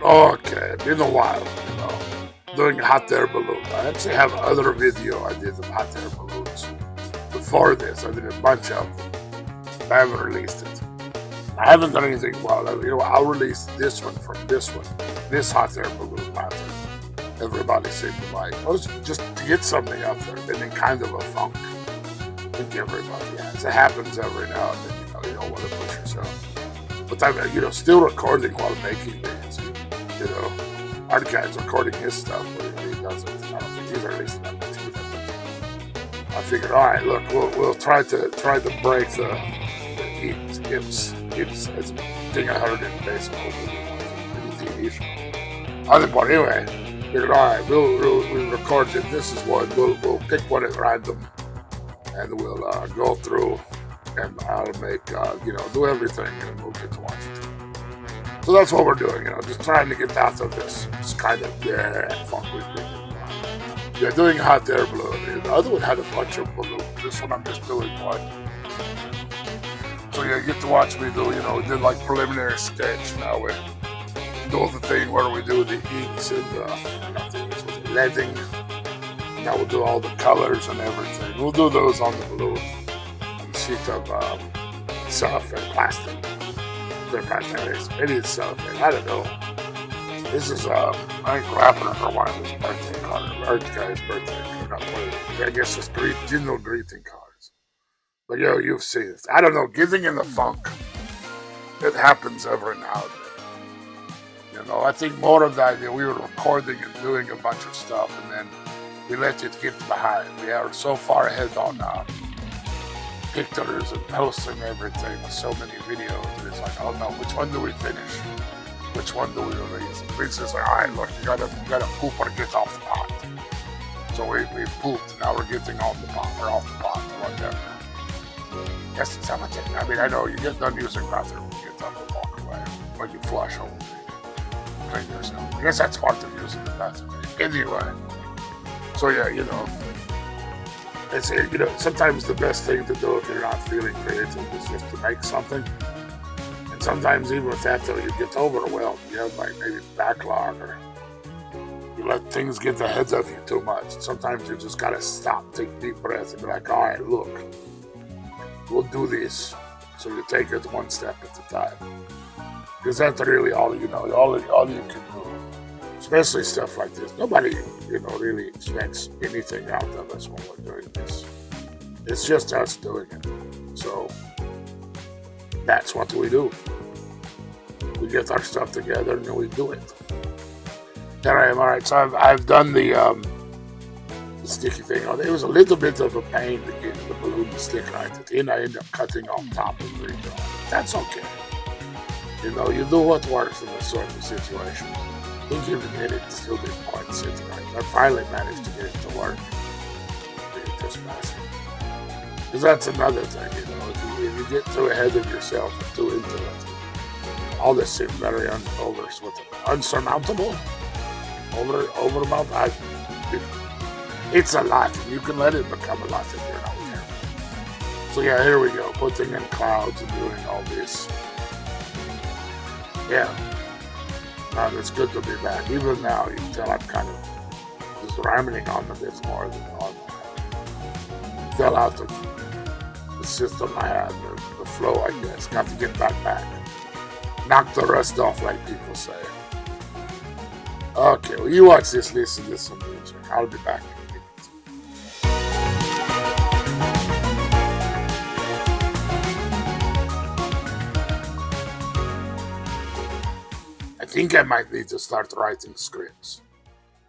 Okay, been a while, doing hot air balloon. I actually have other video I did of hot air balloons. Before this, I did a bunch of them. I haven't released it. I haven't done anything well. I'll release this one from this one. This hot air balloon pattern. Everybody seemed to like. Well, just to get something out there, been in kind of a funk. I think everybody has. It happens every now and then, you don't want to push yourself. But I'm, still recording while making these. Our guy's recording his stuff, but he doesn't. I don't think he's releasing that much either. But I figured, all right, look, we'll try to break the imps. It's a thing I heard in baseball, in the TV show. Other part, anyway. Figured, all right, we'll record it. This is one. We'll pick one at random, and we'll go through, and I'll make do everything, and we'll get to watch it. So that's what we're doing, just trying to get out of this kind of funk we've been in. Yeah, doing hot air balloon. The other one had a bunch of balloons. This one I'm just doing one. So yeah, you get to watch me do, we did like preliminary sketch. Now we do the thing where we do the inks and the leading. Now we'll do all the colors and everything. We'll do those on the balloon, on the sheet of cellophane plastic. Maybe it's cellophane. I don't know. This is I think wrapping it for one of his birthday cards, or guy's birthday card. I guess it's general greeting cards. But you've seen it. I don't know. Getting in the funk, it happens every now and then. I think more of the idea, we were recording and doing a bunch of stuff, and then we let it get behind. We are so far ahead on pictures and posting everything with so many videos, and it's like, oh no, which one do we finish? Which one do we release? And Vince is like, all right, look, you gotta poop or get off the pot. So we've pooped, now we're getting on the pot, or off the pot, or whatever. Yes, it's how much. I mean, I know you get done using the bathroom, you get done to walk away, when you flush over, clean yourself. I guess that's part of using the bathroom. Anyway, so yeah, it's sometimes the best thing to do if you're not feeling creative is just to make something. And sometimes even with that, though, you get overwhelmed. You have like maybe backlog, or you let things get ahead of you too much. Sometimes you just gotta stop, take deep breaths, and be like, all right, look, we'll do this. So you take it one step at a time, because that's really all you can do. Especially stuff like this. Nobody, really expects anything out of us when we're doing this. It's just us doing it. So that's what we do. We get our stuff together and then we do it. There I am. All right. So I've done the sticky thing. It was a little bit of a pain to get the balloon to stick right. At the end, I ended up cutting off top and redrawing. That's okay. You do what works in this sort of situation. I think even then it still didn't quite sit right. I finally managed to get it to work. It just faster. Because that's another thing, if you get too ahead of yourself and too into it, all this seems very unsurmountable. It's a lot, and you can let it become a lot if you're not careful. So yeah, here we go, putting in clouds and doing all this. Yeah. It's good to be back. Even now, you can tell I'm kind of just rambling on a bit more than normal. Fell out of the system I had, the flow, I guess. Got to get back. Knock the rust off, like people say. Okay, well, you watch this, listen to some music. I'll be back in a minute. I think I might need to start writing scripts.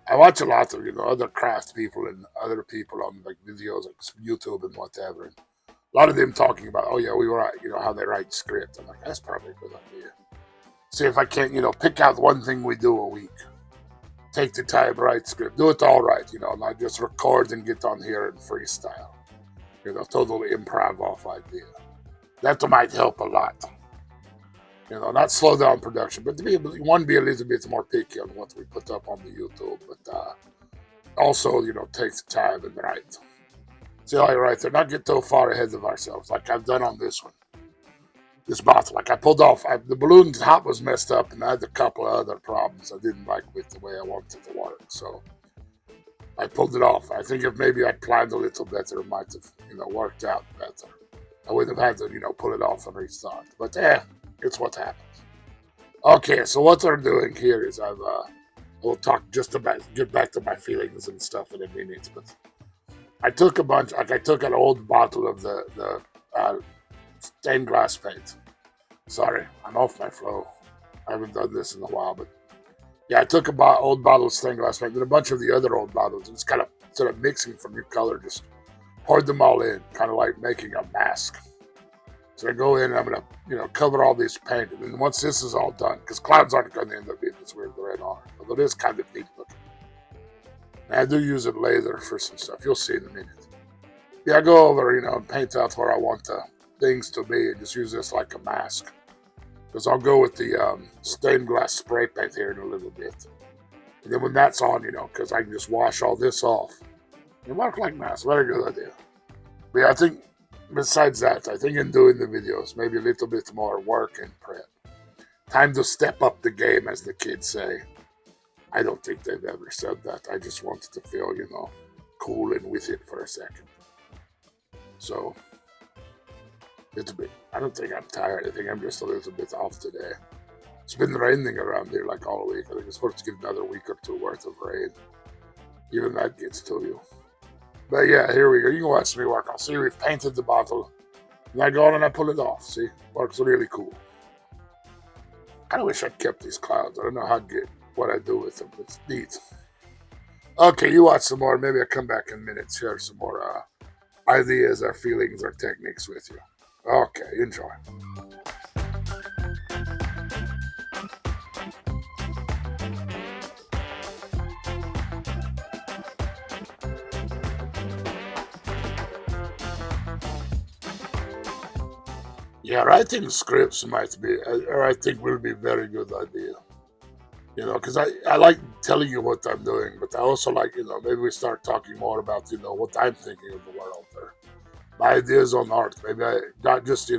I watch a lot of other craft people and other people on like videos like YouTube and whatever. And a lot of them talking about, oh yeah, we write, how they write script. I'm like, that's probably a good idea. See if I can't, pick out one thing we do a week. Take the time, write script, do it all right, not just record and get on here and freestyle. Total improv off idea. That might help a lot. Not slow down production, but to be a little bit more picky on what we put up on the YouTube, but also, take the time and write. See how I write there, not get too far ahead of ourselves, like I've done on this one. this bottle. Like I pulled off, the balloon top was messed up, and I had a couple of other problems I didn't like with the way I wanted it to work. So I pulled it off. I think if maybe I planned a little better, it might have, worked out better. I wouldn't have had to, pull it off and restart. But it's what happens. Okay, so what I'm doing here is we'll talk just about, get back to my feelings and stuff in a minute. But I took I took an old bottle of the stained glass paint. Sorry, I'm off my flow. I haven't done this in a while, but yeah, I took a old bottle of stained glass paint and a bunch of the other old bottles, and just kind of instead of mixing for new color, just poured them all in, kind of like making a mask. So I go in and I'm gonna, cover all this paint, and then once this is all done, because clouds aren't gonna end up being this weird the red are, although it is kind of neat looking. And I do use it later for some stuff. You'll see in a minute. Yeah, I go over, and paint out where I want the things to be, and just use this like a mask. Because I'll go with the stained glass spray paint here in a little bit. And then when that's on, because I can just wash all this off. And work like mask. Very good idea. But yeah, I think, besides that, I think in doing the videos, maybe a little bit more work and prep. Time to step up the game, as the kids say. I don't think they've ever said that. I just wanted to feel, cool and with it for a second. So, little bit. I don't think I'm tired. I think I'm just a little bit off today. It's been raining around here like all week. I think it's supposed to get another week or two worth of rain. Even that gets to you. But yeah, here we go. You can watch me work. I'll see we've painted the bottle. And I go on and I pull it off. See? Works really cool. I kind of wish I'd kept these clouds. I don't know what I do with them. It's neat. Okay, you watch some more. Maybe I'll come back in minutes, share some more ideas or feelings or techniques with you. Okay, enjoy. Yeah, writing scripts might be, or I think will be a very good idea. Because I like telling you what I'm doing, but I also like, maybe we start talking more about, what I'm thinking of the world, or my ideas on art. Maybe not just,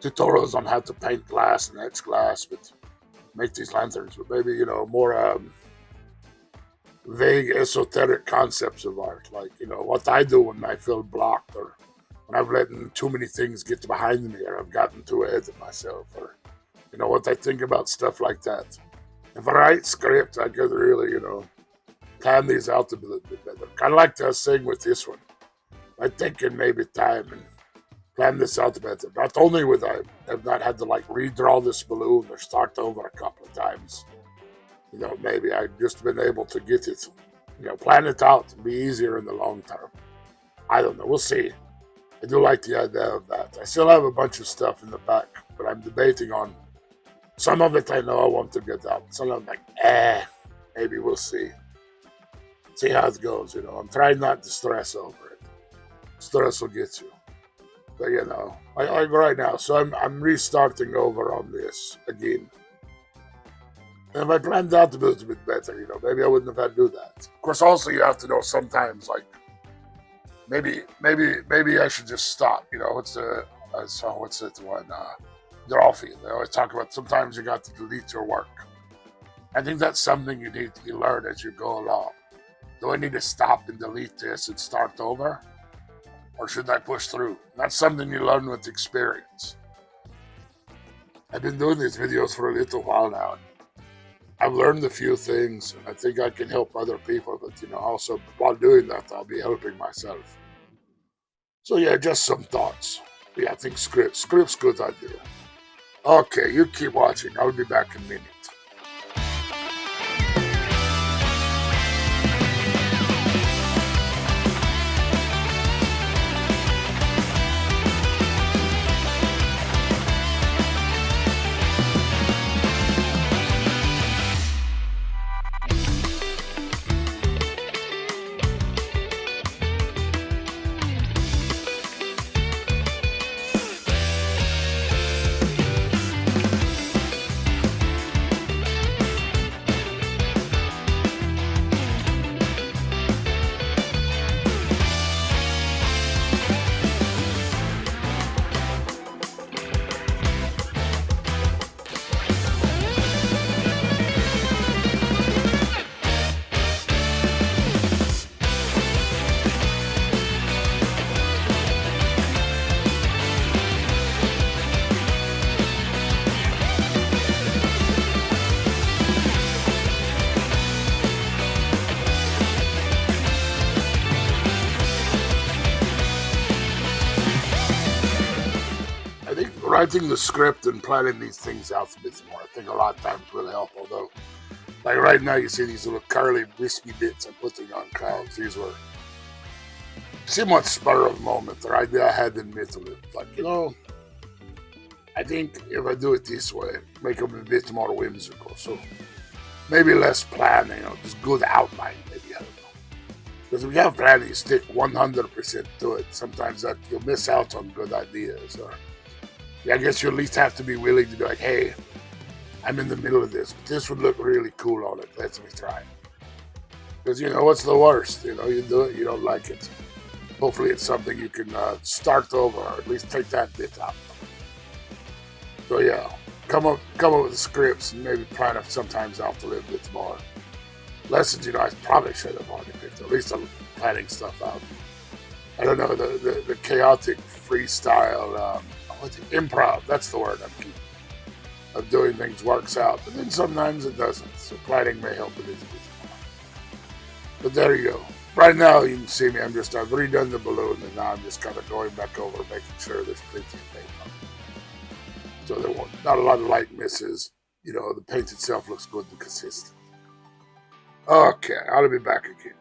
tutorials on how to paint glass and etch glass, but make these lanterns, but maybe, more vague, esoteric concepts of art, like, what I do when I feel blocked, or when I've let too many things get behind me, or I've gotten too ahead of myself, or, what I think about stuff like that. If I write scripts, I could really, plan these out a little bit better. Kind of like I was saying with this one. I think in maybe time and plan this out better. Not only would I have not had to redraw this balloon or start over a couple of times, maybe I've just been able to get it, plan it out and be easier in the long term. I don't know. We'll see. I do like the idea of that. I still have a bunch of stuff in the back, but I'm debating on some of it. I know I want to get out. Some of them, maybe we'll see. See how it goes, I'm trying not to stress over it. Stress will get you. But, like right now, so I'm restarting over on this again. And if I planned out a little bit better, maybe I wouldn't have had to do that. Of course, also you have to know sometimes, maybe I should just stop. What's it one? They always talk about sometimes you got to delete your work. I think that's something you need to learn as you go along. Do I need to stop and delete this and start over? Or should I push through? That's something you learn with experience. I've been doing these videos for a little while now. I've learned a few things, and I think I can help other people, but also while doing that, I'll be helping myself. So yeah, just some thoughts. Yeah, I think scripts good idea. Okay, you keep watching. I'll be back in a minute. writing the script and planning these things out a bit more, I think a lot of times will help. Although, like right now, you see these little curly, wispy bits I'm putting on clouds. These were somewhat spur of moment, or idea I had in mentally. Like, I think if I do it this way, make them a bit more whimsical. So maybe less planning, just good outline, maybe, I don't know. Because if you have planning, you stick 100% to it. Sometimes that you'll miss out on good ideas. Or I guess you at least have to be willing to be like, hey, I'm in the middle of this, but this would look really cool on it. Let me try it. Because, what's the worst? You do it, you don't like it. Hopefully it's something you can start over, or at least take that bit out. So yeah, come up with the scripts and maybe plan it sometimes out a little bit more. Lessons, I probably should have already picked. At least I'm planning stuff out. I don't know, the chaotic freestyle, improv, that's the word I'm keeping, of doing things works out. But then sometimes it doesn't, so planning may help a little bit more. But there you go. Right now, you can see me, I've redone the balloon, and now I'm just kind of going back over, making sure there's plenty of paint on it. So there won't, not a lot of light misses. The paint itself looks good and consistent. Okay, I'll be back again.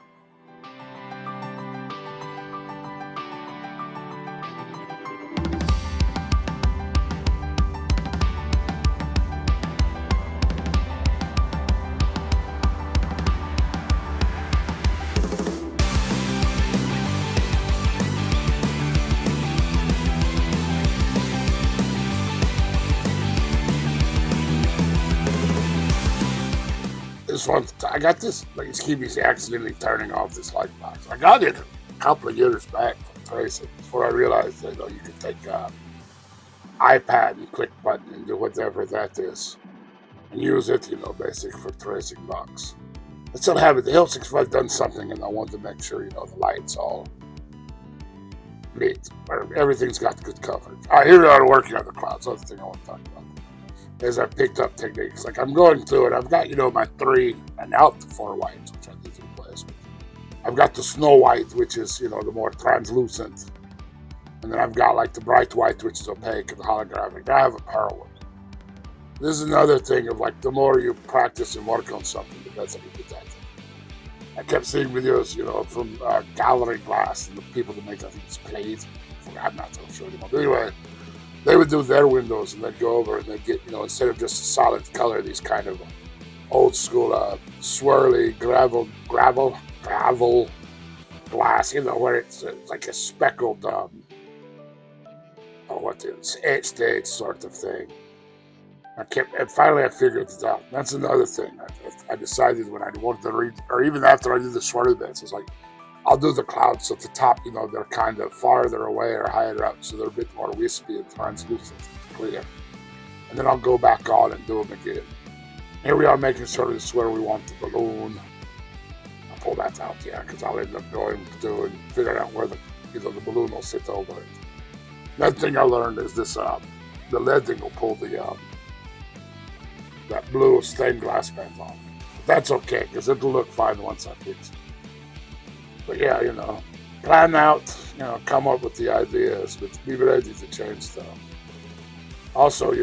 I got this, it's keep me accidentally turning off this light box. I got it a couple of years back from tracing before I realized that you can take an iPad and click button and do whatever that is and use it, basically for tracing box. I still have it. It helps if I've done something and I want to make sure, the light's all neat, or everything's got good coverage. Here we are working on the clouds. That's the thing I want to talk about. As I've picked up techniques. Like I'm going through it, I've got, my 3 and out the 4 whites, which I need to replace. I've got the snow white, which is, the more translucent. And then I've got like the bright white, which is opaque and holographic. I have a pearl one. This is another thing of like, the more you practice and work on something, the better you get at it. I kept seeing videos, from gallery glass and the people that make, I think it's plates. I'm not so sure anymore. But anyway, they would do their windows and they'd go over and they'd get, instead of just a solid color, these kind of old school swirly gravel glass, where it's like a speckled, etched edge sort of thing. And finally I figured it out. That's another thing. I decided when I wanted to read, or even after I did the swirly bits, it's like, I'll do the clouds at the top, they're kind of farther away or higher up, so they're a bit more wispy and translucent, clear. And then I'll go back on and do them again. Here we are making sure this is where we want the balloon. I'll pull that out, because I'll end up going through and figuring out where the balloon will sit over it. Another thing I learned is this, the leading will pull that blue stained glass paint off. But that's okay, because it'll look fine once I fix it. But yeah, plan out, come up with the ideas, but be ready to change stuff. Also,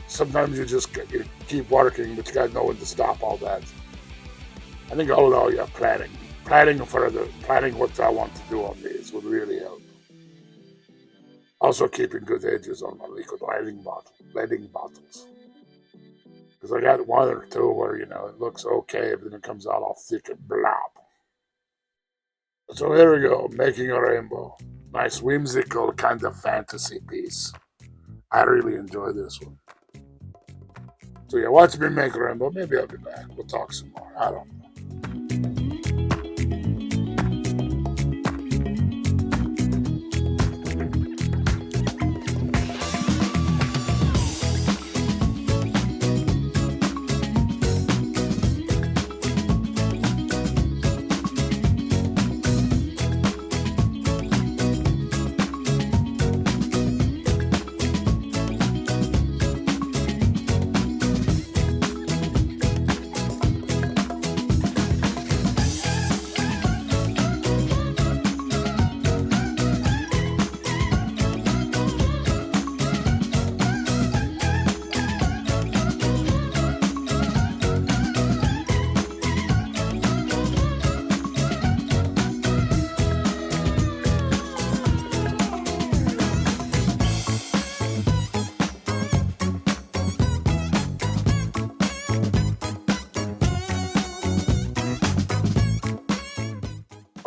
sometimes you just you keep working, but you got to know when to stop all that. I think all in all, planning what I want to do on these would really help. Also, keeping good edges on my liquid lighting bottles. Because I got 1 or 2 where, it looks okay, but then it comes out all thick and blob. So here we go, making a rainbow. Nice whimsical kind of fantasy piece. I really enjoy this one. So yeah, watch me make a rainbow. Maybe I'll be back. We'll talk some more. I don't know.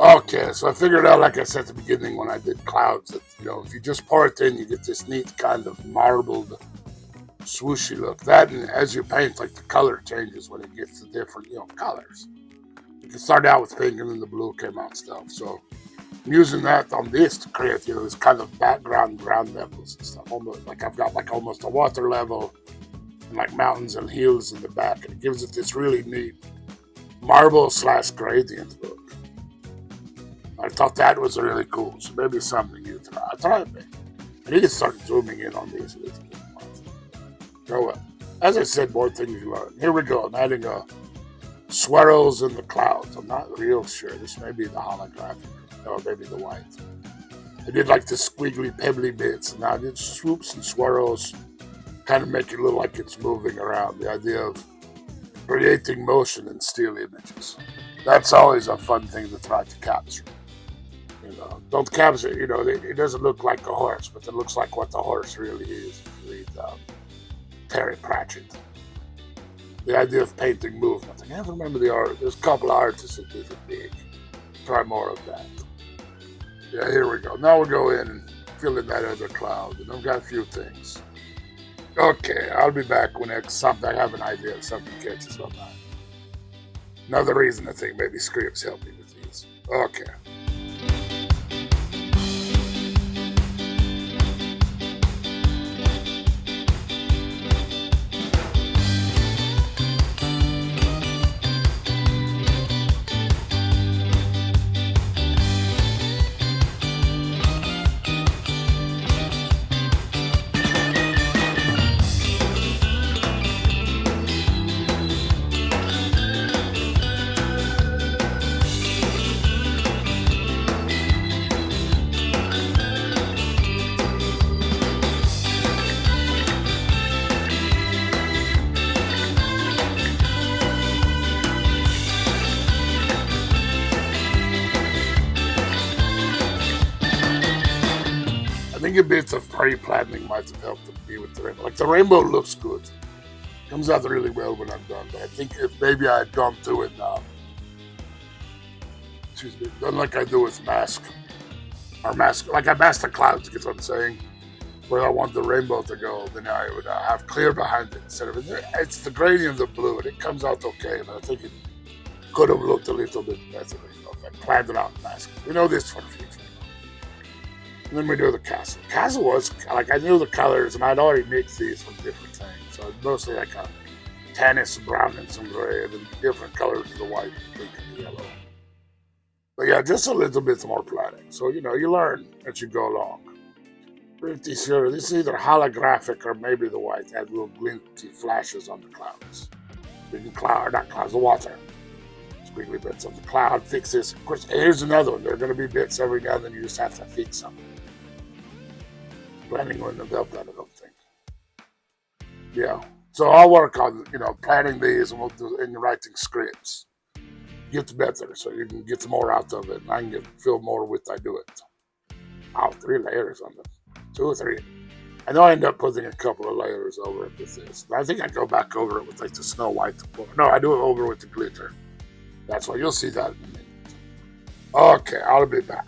Okay, so I figured out, like I said at the beginning when I did clouds, that if you just pour it in, you get this neat kind of marbled, swooshy look. That, and as you paint, like the color changes when it gets the different colors. You can start out with pink, and then the blue came out stuff. So I'm using that on this to create this kind of background ground levels and stuff. Almost like I've got like almost a water level and like mountains and hills in the back, and it gives it this really neat marble/gradient look. I thought that was really cool, so maybe something you try. I tried it. I need to start zooming in on these a little bit more. So, as I said, more things you learn. Here we go. I'm adding swirls in the clouds. I'm not real sure. This may be the holographic, or maybe the white. I did like the squiggly, pebbly bits, and now I did swoops and swirls, kind of make it look like it's moving around. The idea of creating motion in still images. That's always a fun thing to try to capture. Don't capture, it doesn't look like a horse, but it looks like what the horse really is. If you read Terry Pratchett. The idea of painting movement. I can't remember the art. There's a couple of artists that did it big. Try more of that. Yeah, here we go. Now we'll go in and fill in that other cloud. And I've got a few things. Okay, I'll be back when I have an idea if something catches my mind. Another reason I think maybe scripts help me with these. Okay. I think a bit of pre-planning might have helped me with the rainbow. Like the rainbow looks good. Comes out really well when I'm done. But I think if maybe I had gone through it now, done like I do with mask. Or mask, like I mask the clouds, get what I'm saying? Where I want the rainbow to go, then I would have clear behind it instead of it. It's the gradient of blue, and it comes out okay, but I think it could have looked a little bit better, if I planned it out and masked it. We know this for the future. And then we do the castle. Castle was, like, I knew the colors, and I'd already mixed these from different things. So it's mostly like a tannis, brown, and some gray, and then different colors of the white, pink, and the yellow. But yeah, just a little bit more planning. So, you learn as you go along. Pretty sure this is either holographic or maybe the white had little glinty flashes on the clouds. Not clouds, the water. Squiggly bits of the cloud, fix this. Of course, here's another one. There are going to be bits every now and then you just have to fix them. Planning wouldn't have helped that, I don't think. Yeah. So I'll work on, planning these, and we'll do in writing scripts. Get better so you can get more out of it, and I can feel more with I do it. 3 layers on this. 2 or 3. I know I end up putting a couple of layers over it with this. But I think I go back over it with like the Snow White. No, I do it over with the glitter. That's why you'll see that in a minute. Okay, I'll be back.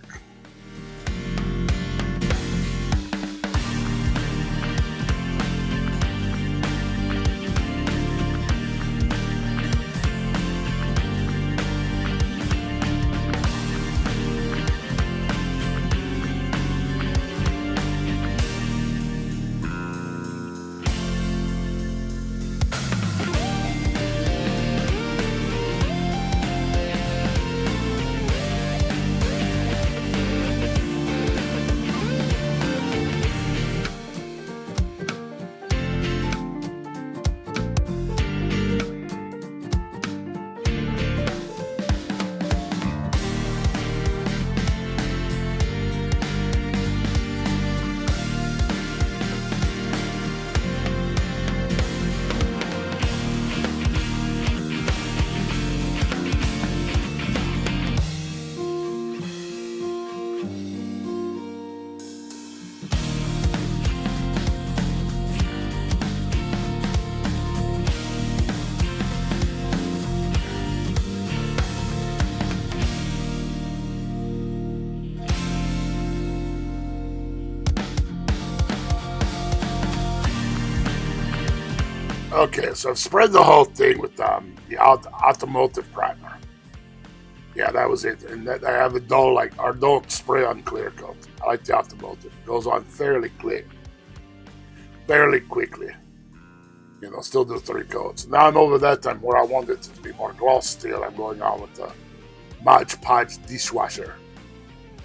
Okay, so I've spread the whole thing with the automotive primer. Yeah, that was it. And that, I have a dull, like, our dull spray on clear coat. I like the automotive. It goes on fairly quickly. You know, still do 3 coats. Now I'm over that time where I want it to be more gloss still. I'm going on with the Mod Podge dishwasher.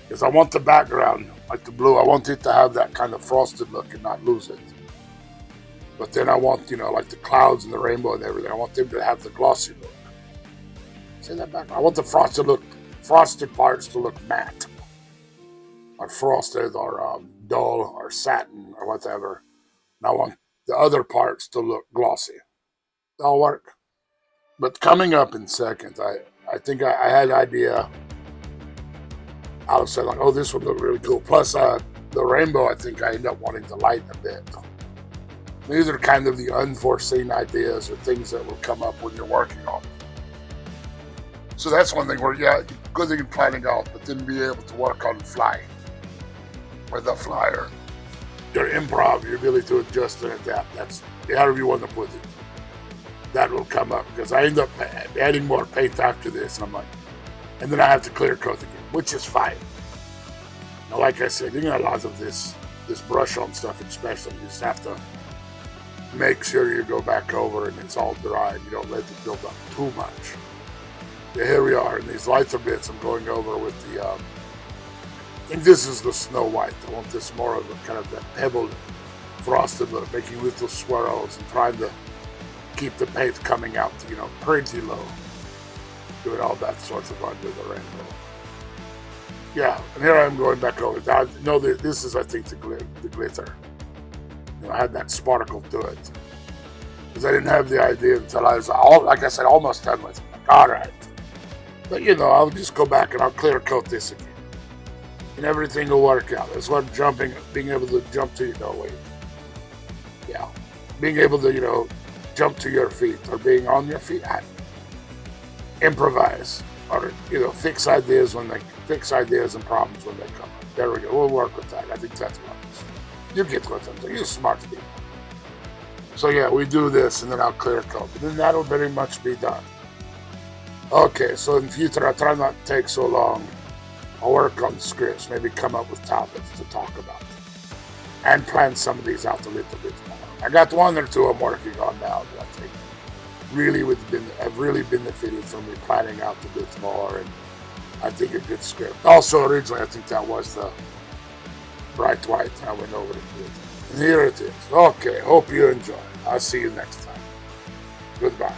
Because I want the background, like the blue, I want it to have that kind of frosted look and not lose it. But then I want, you know, like the clouds and the rainbow and everything, I want them to have the glossy look. See that back? I want the frosted parts to look matte. Or frosted or dull or satin or whatever. And I want the other parts to look glossy. That'll work. But coming up in second, I think I had an idea. I was saying like, oh, this would look really cool. Plus, the rainbow, I think I end up wanting to lighten a bit. These are kind of the unforeseen ideas or things that will come up when you're working on them. So that's one thing where, yeah, good thing in planning out, but then be able to work on the fly. With the flyer. Your improv, your ability to adjust and adapt. That's however you want to put it. That will come up because I end up adding more paint after this, and I'm like, and then I have to clear coat again, which is fine. Now, like I said, you got a lot of this brush on stuff, especially. You just have to make sure you go back over and it's all dry and you don't let it build up too much. Yeah, here we are, and these lighter bits I'm going over with the, I think this is the Snow White. I want this more of a kind of that pebbled, frosted look, making little swirls and trying to keep the paint coming out, you know, pretty low. Doing all that sorts of under the rainbow. Yeah, and here I am going back over. Now, no, this is, I think, the glitter. You know, I had that sparkle to it. Because I didn't have the idea until I was, like I said, almost done with it. Like, all right. But, you know, I'll just go back and I'll clear coat this again. And everything will work out. That's what being able to jump to, yeah. Being able to, jump to your feet or being on your feet. Improvise or, fix ideas and problems when they come up. There we go. We'll work with that. I think that's what it is. You get what I'm saying. You're smart people. So, yeah, we do this and then I'll clear coat. And then that'll very much be done. Okay, so in future, I try not to take so long. I'll work on scripts, maybe come up with topics to talk about, and plan some of these out a little bit more. I got 1 or 2 I'm working on now that I think have really benefited from me planning out a bit more, and I think a good script. Also, originally, I think that was the Bright White, and I went over it. And here it is. Okay, hope you enjoy. I'll see you next time. Goodbye.